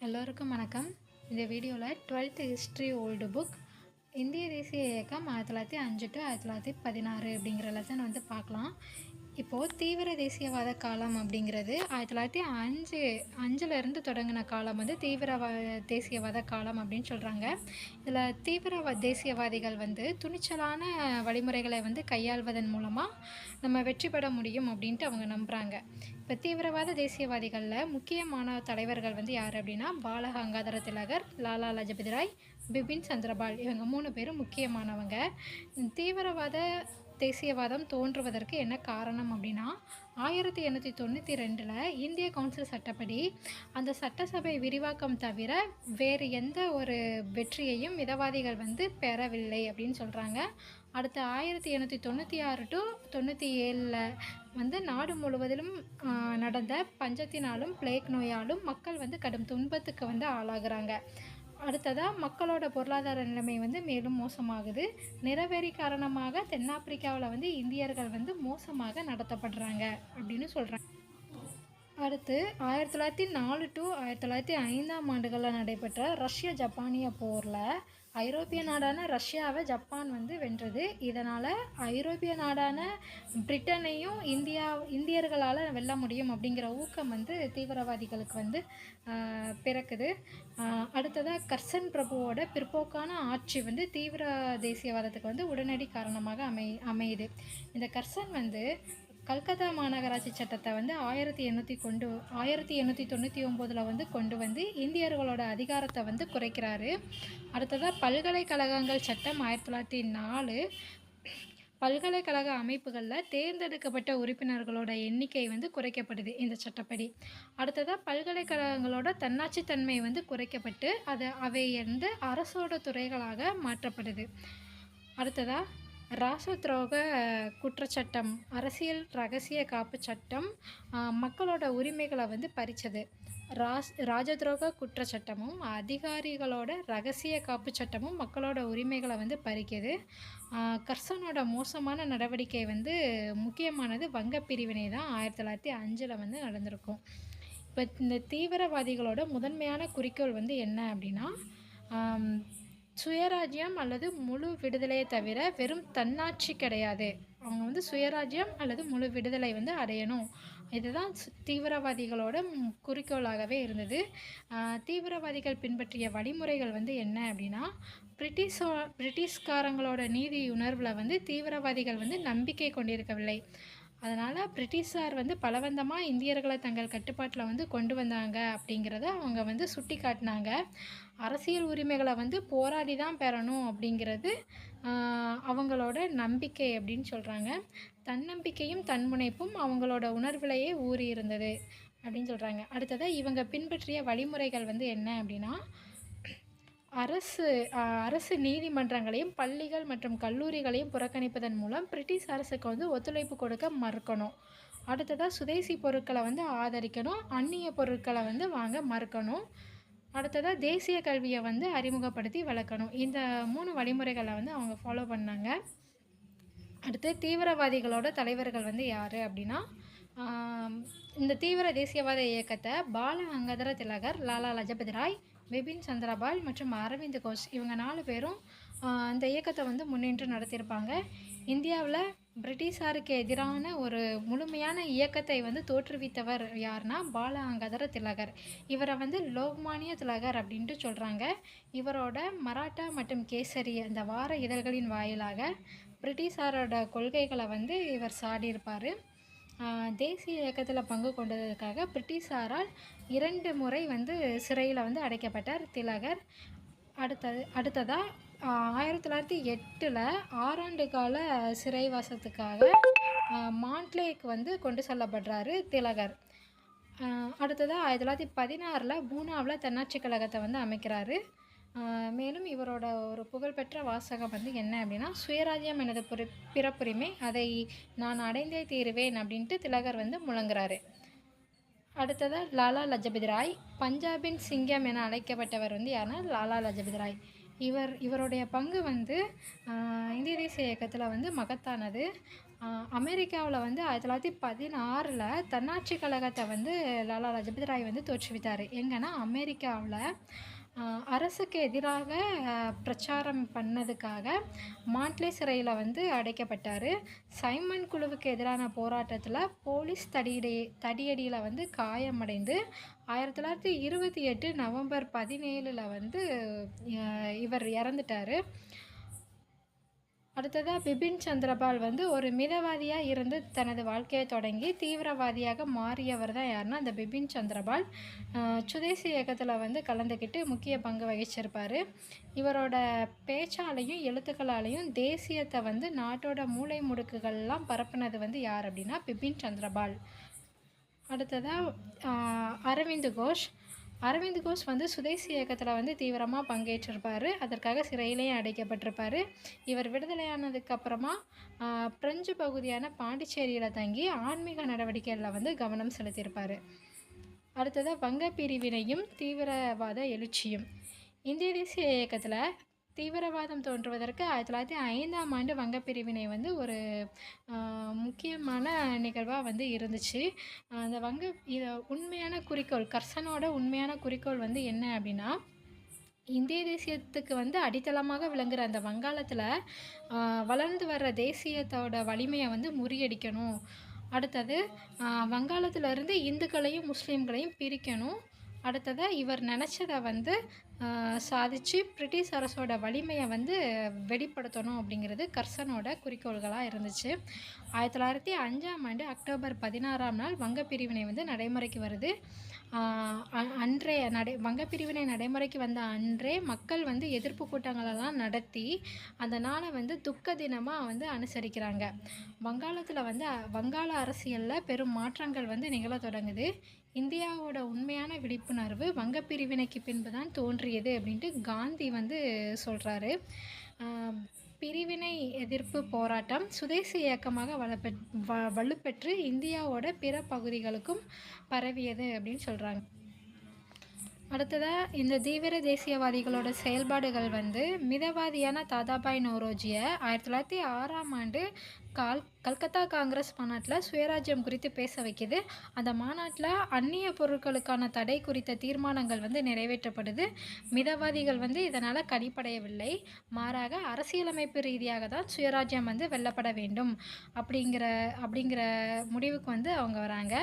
எல்லோருக்கும் வணக்கம். இந்த வீடியோவில் 12th ஹிஸ்ட்ரி ஓல்டு புக் இந்திய தேசிய இயக்கம் 1905 to 1916 அப்படிங்கிற லெசன் பார்க்கலாம். இப்போது தீவிர தேசியவாத காலம் அப்படிங்கிறது 1905 தொடங்கின காலம் தீவிர தேசியவாத காலம் அப்படின்னு சொல்கிறாங்க. இதில் தீவிர தேசியவாதிகள் துணிச்சலான வழிமுறைகளை கையாள்வதன் மூலமாக நம்ம வெற்றி பெற முடியும் அப்படின்ட்டு அவங்க நம்புகிறாங்க. இப்போ தீவிரவாத தேசியவாதிகளில் முக்கியமான தலைவர்கள் யார் அப்படின்னா பால கங்காதர திலகர், லாலா லஜபதி ராய், பிபின் சந்திரபால். இவங்க 3 பேரும் முக்கியமானவங்க. தீவிரவாத தேசியவாதம் தோன்றுவதற்கு என்ன காரணம் அப்படின்னா 1892 இந்திய கவுன்சில் சட்டப்படி அந்த சட்டசபை விரிவாக்கம் தவிர வேறு எந்த ஒரு வெற்றியையும் மிதவாதிகள் பெறவில்லை அப்படின்னு சொல்கிறாங்க. அடுத்து 1896 to 97 நாடு முழுவதிலும் நடந்த பஞ்சத்தினாலும் பிளேக் நோயாலும் மக்கள் கடும் துன்பத்துக்கு ஆளாகிறாங்க. அடுத்ததாக மக்களோட பொருளாதார நிலைமை மேலும் மோசமாகுது. நிறவெறி காரணமாக தென்னாப்பிரிக்காவில் இந்தியர்கள் மோசமாக நடத்தப்படுறாங்க அப்படின்னு சொல்கிறாங்க. அடுத்து 1904 to 1905 ஆண்டுகளில் நடைபெற்ற ரஷ்ய ஜப்பானிய போரில் ஐரோப்பிய நாடான ரஷ்யாவை ஜப்பான் வென்றது. இதனால் ஐரோப்பிய நாடான பிரிட்டனையும் இந்தியர்களால் வெல்ல முடியும் அப்படிங்கிற ஊக்கம் தீவிரவாதிகளுக்கு பிறக்குது. அடுத்ததாக கர்சன் பிரபுவோட பிற்போக்கான ஆட்சி தீவிர தேசியவாதத்துக்கு உடனடி காரணமாக அமையுது. இந்த கர்சன் கல்கத்தா மாநகராட்சி சட்டத்தை 1899 கொண்டு இந்தியர்களோட அதிகாரத்தை குறைக்கிறாரு. அடுத்ததாக பல்கலைக்கழகங்கள் சட்டம் 1904 பல்கலைக்கழக அமைப்புகளில் தேர்ந்தெடுக்கப்பட்ட உறுப்பினர்களோட எண்ணிக்கை குறைக்கப்படுது இந்த சட்டப்படி. அடுத்ததாக பல்கலைக்கழகங்களோட தன்னாட்சித்தன்மை குறைக்கப்பட்டு அவை அரசோட துறைகளாக மாற்றப்படுது. அடுத்ததாக ராசத்ரோக குற்றச்சட்டம், அரசியல் இரகசிய காப்பு சட்டம் மக்களோட உரிமைகளை பறிச்சது. ராஜத்ரோக குற்றச்சட்டமும் அதிகாரிகளோட இரகசிய காப்பு சட்டமும் மக்களோட உரிமைகளை பறிக்குது. கர்சனோட மோசமான நடவடிக்கை முக்கியமானது வங்க பிரிவினை தான் 1905 நடந்திருக்கும். இப்போ இந்த தீவிரவாதிகளோட முதன்மையான குறிக்கோள் என்ன அப்படின்னா சுயராஜ்யம் அல்லது முழு விடுதலையை தவிர வெறும் தன்னாட்சி கிடையாது. அவங்க சுயராஜ்யம் அல்லது முழு விடுதலை அடையணும். இதுதான் தீவிரவாதிகளோட குறிக்கோளாகவே இருந்தது. தீவிரவாதிகள் பின்பற்றிய வழிமுறைகள் என்ன அப்படின்னா பிரிட்டிஷ்காரங்களோட நீதி உணர்வில் தீவிரவாதிகள் நம்பிக்கை கொண்டிருக்கவில்லை. அதனால் பிரிட்டிஷார் பலவந்தமாக இந்தியர்களை தங்கள் கட்டுப்பாட்டில் கொண்டு வந்தாங்க அப்படிங்கிறத அவங்க சுட்டி காட்டினாங்க. அரசியல் உரிமைகளை போராடி தான் பெறணும் அப்படிங்கிறது அவங்களோட நம்பிக்கை அப்படின்னு சொல்கிறாங்க. தன்னம்பிக்கையும் தன்முனைப்பும் அவங்களோட உணர்விலேயே ஊறி இருந்தது அப்படின்னு சொல்கிறாங்க. அடுத்ததாக இவங்க பின்பற்றிய வழிமுறைகள் என்ன அப்படின்னா அரசு நீதிமன்றங்களையும் பள்ளிகள் மற்றும் கல்லூரிகளையும் புறக்கணிப்பதன் மூலம் பிரிட்டிஷ் அரசுக்கு ஒத்துழைப்பு கொடுக்க மறுக்கணும். அடுத்ததாக சுதேசி பொருட்களை ஆதரிக்கணும், அந்நிய பொருட்களை வாங்க மறுக்கணும். அடுத்ததாக தேசிய கல்வியை அறிமுகப்படுத்தி வளர்க்கணும். இந்த 3 வழிமுறைகளை அவங்க ஃபாலோ பண்ணாங்க. அடுத்து தீவிரவாதிகளோட தலைவர்கள் யார் அப்படின்னா இந்த தீவிர தேசியவாத இயக்கத்தை பால கங்காதர திலகர், லாலா லஜபதி ராய், பிபின் சந்திரபால் மற்றும் அரவிந்த் கோஷ் இவங்க 4 பேரும் இந்த இயக்கத்தை முன்னின்று நடத்தியிருப்பாங்க. இந்தியாவில் பிரிட்டிஷாருக்கு எதிரான ஒரு முழுமையான இயக்கத்தை தோற்றுவித்தவர் யாருன்னா பால கங்காதர திலகர். இவரை லோக்மானிய திலகர் அப்படின்ட்டு சொல்கிறாங்க. இவரோட மராட்டா மற்றும் கேசரி அந்த வார இதழ்களின் வாயிலாக பிரிட்டிஷாரோட கொள்கைகளை இவர் சாடியிருப்பார். தேசிய இயக்கத்தில் பங்கு கொண்டதற்காக பிரிட்டிஷாரால் 2 முறை சிறையில் அடைக்கப்பட்டார் திலகர். அடுத்ததாக 1908 6 ஆண்டு கால சிறைவாசத்துக்காக மாண்ட்லேக்கு கொண்டு செல்லப்படுறாரு திலகர். அடுத்ததாக 1916 பூனாவில் தன்னாட்சி கழகத்தை அமைக்கிறாரு. மேலும் இவரோட ஒரு புகழ்பெற்ற வாசகம் என்ன அப்படின்னா சுயராஜ்யம் எனது பிறப்புரிமை, அதை நான் அடைந்தே தீருவேன் அப்படின்ட்டு திலகர் முழங்குறாரு. அடுத்ததாக லாலா லஜபதி ராய், பஞ்சாபின் சிங்கம் என அழைக்கப்பட்டவர் யாருன்னா லாலா லஜபதி ராய். இவருடைய பங்கு இந்திய தேசிய இயக்கத்தில் மகத்தானது. அமெரிக்காவில் வந்து 1916 தன்னாட்சி கழகத்தை வந்து லாலா லஜபதி ராய் வந்து தோற்றுவித்தார். எங்கன்னா அமெரிக்காவில் அரசுக்கு எதிராக பிரச்சாரம் பண்ணதுக்காக மாண்ட்லே சிறையில் வந்து அடைக்கப்பட்டார். சைமன் குழுவுக்கு எதிரான போராட்டத்தில் போலீஸ் தடியடியில் வந்து காயமடைந்து 1928 நவம்பர் 17 வந்து இவர் இறந்துட்டார். அடுத்ததாக பிபின் சந்திரபால் வந்து ஒரு மிதவாதியாக இருந்து தனது வாழ்க்கையை தொடங்கி தீவிரவாதியாக மாறியவர் தான் யாருன்னா அந்த பிபின் சந்திரபால். சுதேசி இயக்கத்தில் வந்து கலந்துக்கிட்டு முக்கிய பங்கு வகிச்சிருப்பார். இவரோட பேச்சாலையும் எழுத்துக்களாலையும் தேசியத்தை வந்து நாட்டோட மூலை முடுக்குகள்லாம் பரப்புனது வந்து யார் அப்படின்னா பிபின் சந்திரபால். அடுத்ததாக அரவிந்த் கோஷ் வந்து சுதேசி இயக்கத்தில் வந்து தீவிரமாக பங்கேற்றிருப்பார். அதற்காக சிறையிலேயும் அடைக்கப்பட்டிருப்பார். இவர் விடுதலையானதுக்கப்புறமா பிரெஞ்சு பகுதியான பாண்டிச்சேரியில் தங்கி ஆன்மீக நடவடிக்கைகளில் வந்து கவனம் செலுத்தியிருப்பார். அடுத்ததாக வங்க பிரிவினையும் தீவிரவாத எழுச்சியும். இந்திய தேசிய இயக்கத்தில் தீவிரவாதம் தோன்றுவதற்கு 1905 வங்க பிரிவினை வந்து ஒரு முக்கியமான நிகழ்வாக வந்து இருந்துச்சு. அந்த உண்மையான குறிக்கோள், கர்சனோட உண்மையான குறிக்கோள் வந்து என்ன அப்படின்னா, இந்திய தேசியத்துக்கு வந்து அடித்தளமாக விளங்குகிற அந்த வங்காளத்தில் வளர்ந்து வர்ற தேசியத்தோட வலிமையை வந்து முறியடிக்கணும். அடுத்தது வங்காளத்திலிருந்து இந்துக்களையும் முஸ்லீம்களையும் பிரிக்கணும். அடுத்ததாக இவர் நினச்சதை வந்து சாதித்து பிரிட்டிஷ் அரசோட வலிமையை வந்து வெளிப்படுத்தணும் அப்படிங்கிறது கர்சனோட குறிக்கோள்களாக இருந்துச்சு. 1905 அக்டோபர் 16 வங்க பிரிவினை வந்து நடைமுறைக்கு வருது. வங்க பிரிவினை நடைமுறைக்கு வந்த அன்றே மக்கள் வந்து எதிர்ப்பு கூட்டங்களெல்லாம் நடத்தி அந்த நாளை வந்து துக்க தினமாக வந்து அனுசரிக்கிறாங்க. வங்காளத்தில் வந்து வங்காள அரசியலில் பெரும் மாற்றங்கள் வந்து நிகழ தொடங்குது. இந்தியாவோட உண்மையான விழிப்புணர்வு வங்க பிரிவினைக்கு பின்பு தான் தோன்றியது அப்படின்ட்டு காந்தி வந்து சொல்கிறாரு. பிரிவினை எதிர்ப்பு போராட்டம் சுதேசி இயக்கமாக வலுப்பெற்று இந்தியாவோட பிற பகுதிகளுக்கும் பரவியது அப்படின்னு சொல்கிறாங்க. அடுத்ததாக இந்த தீவிர தேசியவாதிகளோட செயல்பாடுகள் வந்து மிதவாதியான தாதாபாய் நௌரோஜியை 1906 கல்கத்தா காங்கிரஸ் மாநாட்டில் சுயராஜ்யம் குறித்து பேச வைக்கிது. அந்த மாநாட்டில் அந்நிய பொருட்களுக்கான தடை குறித்த தீர்மானங்கள் வந்து நிறைவேற்றப்படுது. மிதவாதிகள் வந்து இதனால் கடிப்படையவில்லை. மாறாக அரசியலமைப்பு ரீதியாக தான் சுயராஜ்யம் வந்து வெல்லப்பட வேண்டும் அப்படிங்கிற முடிவுக்கு வந்து அவங்க வராங்க.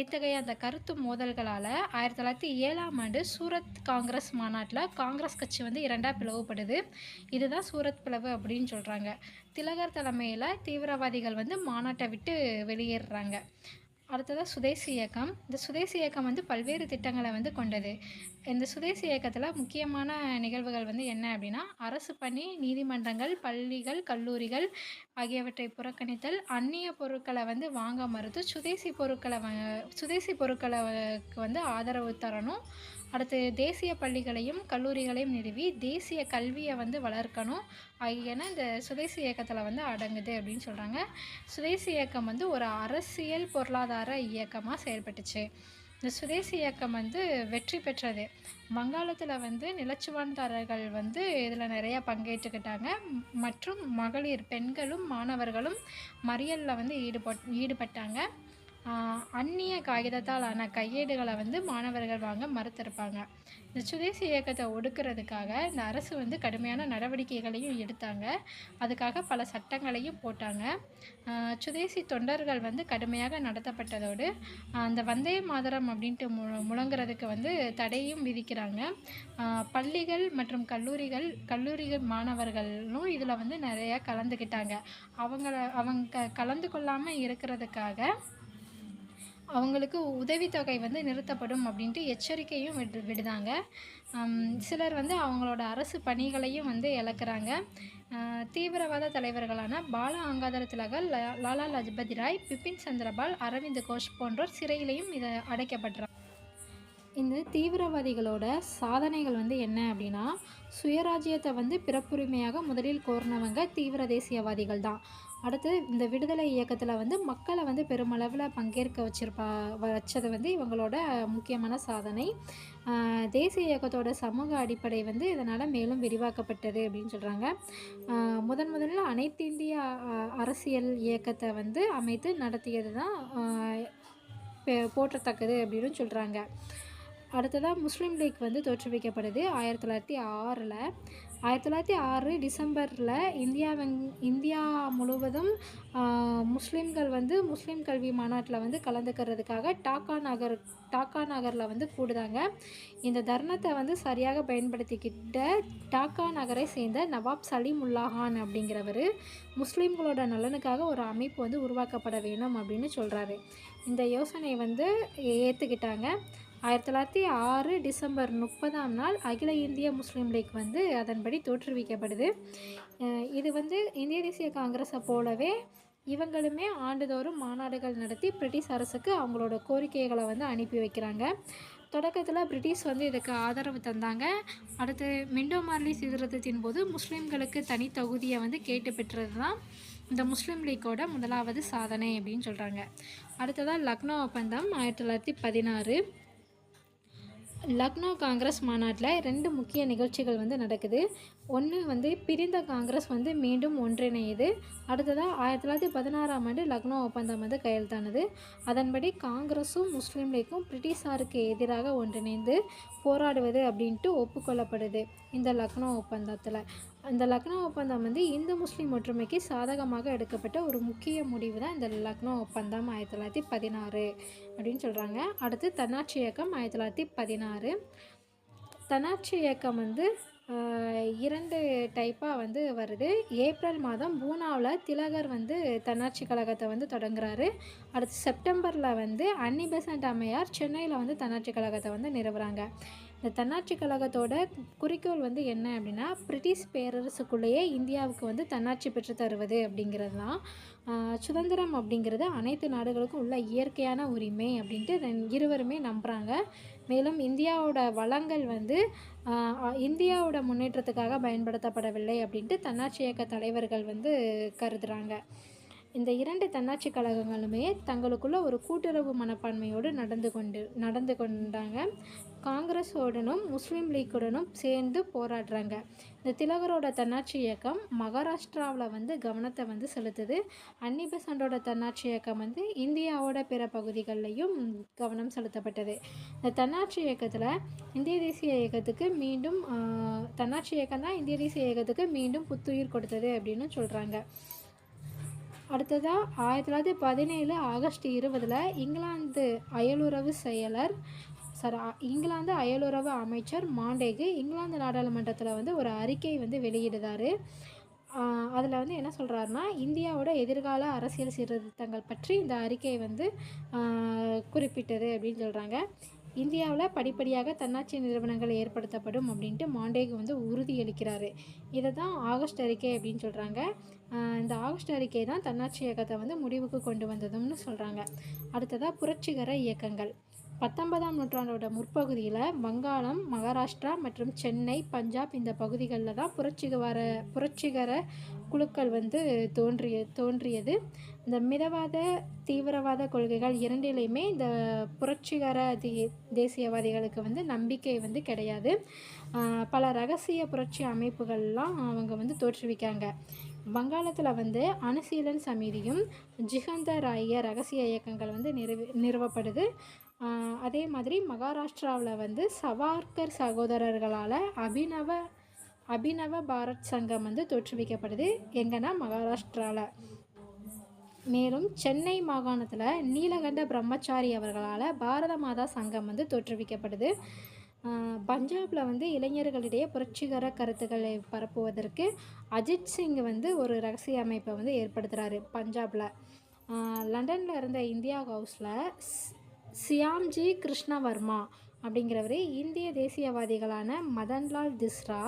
இத்தகைய அந்த கருத்து மோதல்களால் 1907 சூரத் காங்கிரஸ் மாநாட்டில் காங்கிரஸ் கட்சி வந்து 2ஆக பிளவுபடுது. இதுதான் சூரத் பிளவு அப்படின்னு சொல்கிறாங்க. திலகர் தலைமையில் தீவிரவாதிகள் வந்து மாநாட்டை விட்டு வெளியேறுறாங்க. அடுத்ததாக சுதேசி இயக்கம். இந்த சுதேசி இயக்கம் வந்து பல்வேறு திட்டங்களை வந்து கொண்டது. இந்த சுதேசி இயக்கத்தில் முக்கியமான நிகழ்வுகள் வந்து என்ன அப்படின்னா, அரசு பணி, நீதிமன்றங்கள், பள்ளிகள், கல்லூரிகள் ஆகியவற்றை புறக்கணித்தல், அந்நிய பொருட்களை வந்து வாங்க மறுத்து சுதேசி பொருட்களுக்கு வந்து ஆதரவு தரணும். அடுத்து தேசிய பள்ளிகளையும் கல்லூரிகளையும் நிறுவி தேசிய கல்வியை வந்து வளர்க்கணும் ஆகியன இந்த சுதேசி இயக்கத்தில் வந்து அடங்குது அப்படின்னு சொல்கிறாங்க. சுதேசி இயக்கம் வந்து ஒரு அரசியல் பொருளாதார இயக்கமாக செயல்பட்டுச்சு. இந்த சுதேசி இயக்கம் வந்து வெற்றி பெற்றது. வங்காளத்தில் வந்து நிலச்சுவான்தாரர்கள் வந்து இதில் நிறையா பங்கேற்றுக்கிட்டாங்க. மற்றும் மகளிர், பெண்களும் மாணவர்களும் மறியலில் வந்து ஈடுபட்டாங்க. அந்நிய காகிதத்தால் ஆன கையேடுகளை வந்து மாணவர்கள் வாங்க மறுத்திருப்பாங்க. இந்த சுதேசி இயக்கத்தை ஒடுக்கிறதுக்காக இந்த அரசு வந்து கடுமையான நடவடிக்கைகளையும் எடுத்தாங்க. அதுக்காக பல சட்டங்களையும் போட்டாங்க. சுதேசி தொண்டர்கள் வந்து கடுமையாக நடத்தப்பட்டதோடு அந்த வந்தே மாதரம் அப்படின்ட்டு முழங்குறதுக்கு வந்து தடையும் விதிக்கிறாங்க. பள்ளிகள் மற்றும் கல்லூரிகள் மாணவர்களும் இதில் வந்து நிறையா கலந்துக்கிட்டாங்க. அவங்க கலந்து கொள்ளாமல் இருக்கிறதுக்காக அவங்களுக்கு உதவித்தொகை வந்து நிறுத்தப்படும் அப்படின்ட்டு எச்சரிக்கையும் விடுதாங்க. சிலர் வந்து அவங்களோட அரசு பணிகளையும் வந்து இழக்கிறாங்க. தீவிரவாத தலைவர்களான பால கங்காதர திலகர், லாலா லஜபதி ராய், பிபின் சந்திரபால், அரவிந்த் கோஷ் போன்றோர் சிறையிலையும் இதை அடைக்கப்பட்டாங்க. இந்த தீவிரவாதிகளோட சாதனைகள் வந்து என்ன அப்படின்னா, சுயராஜ்யத்தை வந்து பிறப்புரிமையாக முதலில் கோரினவங்க தீவிர தேசியவாதிகள் தான். அடுத்து இந்த விடுதலை இயக்கத்தில் வந்து மக்களை வந்து பெருமளவில் பங்கேற்க வச்சது வந்து இவங்களோட முக்கியமான சாதனை. தேசிய இயக்கத்தோட சமூக அடிப்படை வந்து இதனால் மேலும் விரிவாக்கப்பட்டது அப்படின்னு சொல்கிறாங்க. முதல்ல அனைத்து இந்திய அரசியல் இயக்கத்தை வந்து அமைத்து நடத்தியது தான் போற்றத்தக்கது அப்படின்னு சொல்கிறாங்க. அடுத்ததாக முஸ்லீம் லீக் வந்து தோற்றுவிக்கப்படுது 1906. 1906 டிசம்பரில் இந்தியா முழுவதும் முஸ்லீம்கள் வந்து முஸ்லீம் கல்வி மாநாட்டில் வந்து கலந்துக்கிறதுக்காக டாக்கா நகரில் வந்து கூடுதாங்க. இந்த தருணத்தை வந்து சரியாக பயன்படுத்திக்கிட்ட டாக்கா நகரை சேர்ந்த நவாப் சலீமுல்லா கான் அப்படிங்கிறவர் முஸ்லீம்களோட நலனுக்காக ஒரு அமைப்பு வந்து உருவாக்கப்பட வேணும் அப்படின்னு சொல்கிறாரு. இந்த யோசனை வந்து ஏற்றுக்கிட்டாங்க. 1906 டிசம்பர் 30 அகில இந்திய முஸ்லீம் லீக் வந்து அதன்படி தோற்றுவிக்கப்படுது. இது வந்து இந்திய தேசிய காங்கிரஸை போலவே இவங்களுமே ஆண்டுதோறும் மாநாடுகள் நடத்தி பிரிட்டிஷ் அரசுக்கு அவங்களோட கோரிக்கைகளை வந்து அனுப்பி வைக்கிறாங்க. தொடக்கத்தில் பிரிட்டிஷ் வந்து இதுக்கு ஆதரவு தந்தாங்க. அடுத்து மிண்டோ மார்லி சீர்திருத்தத்தின் போது முஸ்லீம்களுக்கு தனி தொகுதியை வந்து கேட்டு பெற்றது தான் இந்த முஸ்லீம் லீக்கோட முதலாவது சாதனை அப்படின்னு சொல்கிறாங்க. அடுத்ததாக லக்னோ ஒப்பந்தம் 1916. லக்னோ காங்கிரஸ் மாநாட்டில் 2 முக்கிய நிகழ்ச்சிகள் வந்து நடக்குது. ஒன்று வந்து பிரிந்த காங்கிரஸ் வந்து மீண்டும் ஒன்றிணையுது. அடுத்ததாக 1916 லக்னோ ஒப்பந்தம் வந்து கையெழுத்தானது. அதன்படி காங்கிரஸும் முஸ்லீம் லீக்கும் பிரிட்டிஷாருக்கு எதிராக ஒன்றிணைந்து போராடுவது அப்படின்ட்டு ஒப்புக்கொள்ளப்படுது இந்த லக்னோ ஒப்பந்தத்தில். அந்த லக்னோ ஒப்பந்தம் வந்து இந்து முஸ்லீம் ஒற்றுமைக்கு சாதகமாக எடுக்கப்பட்ட ஒரு முக்கிய முடிவு தான் இந்த லக்னோ ஒப்பந்தம் 1916 அப்படின்னு சொல்கிறாங்க. அடுத்து தன்னாட்சி இயக்கம் 1916. தன்னாட்சி இயக்கம் வந்து 2 டைப்பாக வந்து வருது. ஏப்ரல் மாதம் பூனாவில் திலகர் வந்து தன்னாட்சி கழகத்தை வந்து தொடங்குறாரு. அடுத்து செப்டம்பரில் வந்து அன்னி பெசன்ட் அம்மையார் சென்னையில் வந்து தன்னாட்சி கழகத்தை வந்து நிறுவுறாங்க. இந்த தன்னாட்சி கழகத்தோட குறிக்கோள் வந்து என்ன அப்படின்னா பிரிட்டிஷ் பேரரசுக்குள்ளேயே இந்தியாவுக்கு வந்து தன்னாட்சி பெற்று தருவது அப்படிங்கிறது தான். சுதந்திரம் அப்படிங்கிறது அனைத்து நாடுகளுக்கும் உள்ள இயற்கையான உரிமை அப்படின்ட்டு இருவருமே நம்புகிறாங்க. மேலும் இந்தியாவோட வளங்கள் வந்து இந்தியாவோட முன்னேற்றத்துக்காக பயன்படுத்தப்படவில்லை அப்படின்ட்டு தன்னாட்சி இயக்க தலைவர்கள் வந்து கருதுகிறாங்க. இந்த 2 தன்னாட்சி கழகங்களுமே தங்களுக்குள்ள ஒரு கூட்டுறவு மனப்பான்மையோடு நடந்து கொண்டாங்க. காங்கிரஸோடனும் முஸ்லீம் லீக்குடனும் சேர்ந்து போராடுறாங்க. இந்த திலகரோட தன்னாட்சி இயக்கம் மகாராஷ்டிராவில் வந்து கவனத்தை வந்து செலுத்துது. அன்னி பெசண்டோட தன்னாட்சி இயக்கம் வந்து இந்தியாவோட பிற பகுதிகளிலையும் கவனம் செலுத்தப்பட்டது. இந்த தன்னாட்சி இயக்கத்தில் இந்திய தேசிய இயக்கத்துக்கு மீண்டும் தன்னாட்சி இயக்கம் தான் இந்திய தேசிய இயக்கத்துக்கு மீண்டும் புத்துயிர் கொடுத்தது அப்படின்னு சொல்கிறாங்க. அடுத்ததாக 1917 ஆகஸ்ட் 20 இங்கிலாந்து அயலுறவு அமைச்சர் மாண்டேகு இங்கிலாந்து நாடாளுமன்றத்தில் வந்து ஒரு அறிக்கை வந்து வெளியிடுதார். அதில் வந்து என்ன சொல்கிறாருன்னா இந்தியாவோட எதிர்கால அரசியல் சீர்திருத்தங்கள் பற்றி இந்த அறிக்கை வந்து குறிப்பிட்டது அப்படின்னு சொல்கிறாங்க. இந்தியாவில் படிப்படியாக தன்னாட்சி நிறுவனங்கள் ஏற்படுத்தப்படும் அப்படின்ட்டு மாண்டேகு வந்து உறுதியளிக்கிறாரு. இதை தான் ஆகஸ்ட் அறிக்கை அப்படின்னு சொல்கிறாங்க. இந்த ஆகஸ்ட் அறிக்கை தான் தன்னாட்சி இயக்கத்தை வந்து முடிவுக்கு கொண்டு வந்ததும்னு சொல்கிறாங்க. அடுத்ததாக புரட்சிகர இயக்கங்கள். 19ஆம் நூற்றாண்டோட முற்பகுதியில் வங்காளம், மகாராஷ்டிரா மற்றும் சென்னை, பஞ்சாப் இந்த பகுதிகளில் தான் புரட்சிகர குழுக்கள் வந்து தோன்றியது. இந்த மிதவாத தீவிரவாத கொள்கைகள் இரண்டிலையுமே இந்த புரட்சிகர தேசியவாதிகளுக்கு வந்து நம்பிக்கை வந்து கிடையாது. பல ரகசிய புரட்சி அமைப்புகள்லாம் அவங்க வந்து தோற்றுவிக்காங்க. வங்காளத்தில் வந்து அனுசீலன் சமிதியும் ஜிகந்தர் ஆகிய ரகசிய இயக்கங்கள் வந்து நிறுவப்படுது. அதே மாதிரி மகாராஷ்டிராவில் வந்து சவார்கர் சகோதரர்களால் அபினவ பாரத் சங்கம் வந்து தோற்றுவிக்கப்படுது. எங்கன்னா மகாராஷ்டிராவில். மேலும் சென்னை மாகாணத்தில் நீலகண்ட பிரம்மச்சாரி அவர்களால் பாரத மாதா சங்கம் வந்து தோற்றுவிக்கப்படுது. பஞ்சாபில் வந்து இளைஞர்களிடையே புரட்சிகர கருத்துக்களை பரப்புவதற்கு அஜித் சிங் வந்து ஒரு ரகசிய அமைப்பை வந்து ஏற்படுத்துகிறாரு பஞ்சாபில். லண்டனில் இருந்த இந்தியா ஹவுஸில் சியாம்ஜி கிருஷ்ணவர்மா அப்படிங்கிறவர் இந்திய தேசியவாதிகளான மதன்லால் திஸ்ரா,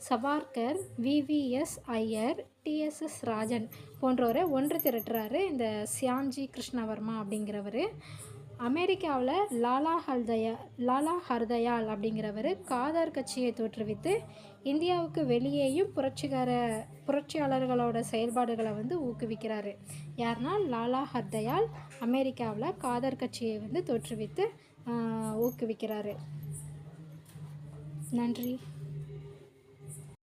சவார்கர், விவிஎஸ் ஐயர், டிஎஸ்எஸ் ராஜன் போன்றவரை ஒன்று திரட்டுறாரு இந்த சியாம்ஜி கிருஷ்ணவர்மா அப்படிங்கிறவர். அமெரிக்காவில் லாலா ஹர்தயால் அப்படிங்கிறவர் காதர் கட்சியை தோற்றுவித்து இந்தியாவுக்கு வெளியேயும் புரட்சியாளர்களோட செயல்பாடுகளை வந்து ஊக்குவிக்கிறாரு. யாருன்னா லாலா ஹர்தயால் அமெரிக்காவில் காதர் கட்சியை வந்து தோற்றுவித்து ஊக்குவிக்கிறாரு. நன்றி.